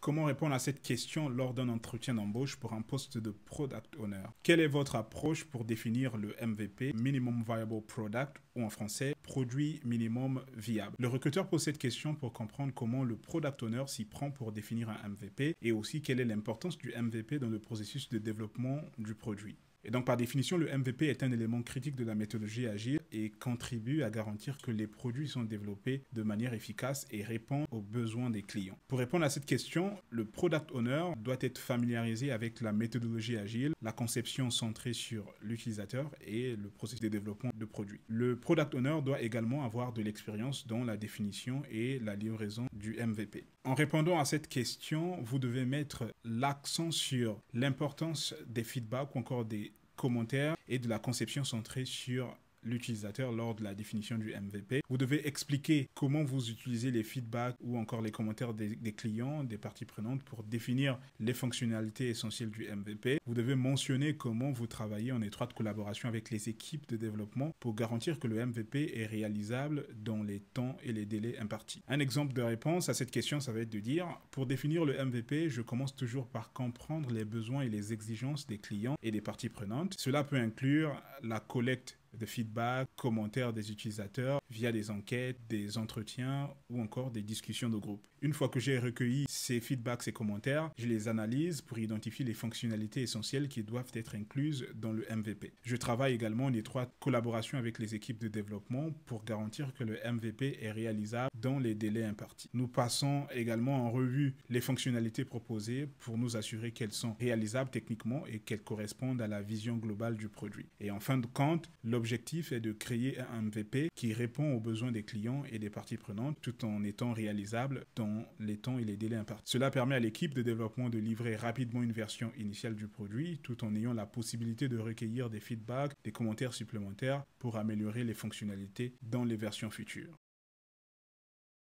comment répondre à cette question lors d'un entretien d'embauche pour un poste de Product Owner? Quelle est votre approche pour définir le MVP, Minimum Viable Product, ou en français, produit minimum viable? Le recruteur pose cette question pour comprendre comment le Product Owner s'y prend pour définir un MVP et aussi quelle est l'importance du MVP dans le processus de développement du produit. Et donc, par définition, le MVP est un élément critique de la méthodologie agile et contribue à garantir que les produits sont développés de manière efficace et répondent aux besoins des clients. Pour répondre à cette question, le Product Owner doit être familiarisé avec la méthodologie agile, la conception centrée sur l'utilisateur et le processus de développement de produits. Le Product Owner doit également avoir de l'expérience dans la définition et la livraison du MVP. En répondant à cette question, vous devez mettre l'accent sur l'importance des feedbacks ou encore des commentaires et de la conception centrée sur l'utilisateur lors de la définition du MVP. Vous devez expliquer comment vous utilisez les feedbacks ou encore les commentaires des clients, des parties prenantes pour définir les fonctionnalités essentielles du MVP. Vous devez mentionner comment vous travaillez en étroite collaboration avec les équipes de développement pour garantir que le MVP est réalisable dans les temps et les délais impartis. Un exemple de réponse à cette question, ça va être de dire, pour définir le MVP, je commence toujours par comprendre les besoins et les exigences des clients et des parties prenantes. Cela peut inclure la collecte de feedback, commentaires des utilisateurs via des enquêtes, des entretiens ou encore des discussions de groupe. Une fois que j'ai recueilli ces feedbacks, ces commentaires, je les analyse pour identifier les fonctionnalités essentielles qui doivent être incluses dans le MVP. Je travaille également en étroite collaboration avec les équipes de développement pour garantir que le MVP est réalisable dans les délais impartis. Nous passons également en revue les fonctionnalités proposées pour nous assurer qu'elles sont réalisables techniquement et qu'elles correspondent à la vision globale du produit. Et en fin de compte, l'objectif est de créer un MVP qui répond aux besoins des clients et des parties prenantes tout en étant réalisable dans les temps et les délais impartis. Cela permet à l'équipe de développement de livrer rapidement une version initiale du produit tout en ayant la possibilité de recueillir des feedbacks, des commentaires supplémentaires pour améliorer les fonctionnalités dans les versions futures.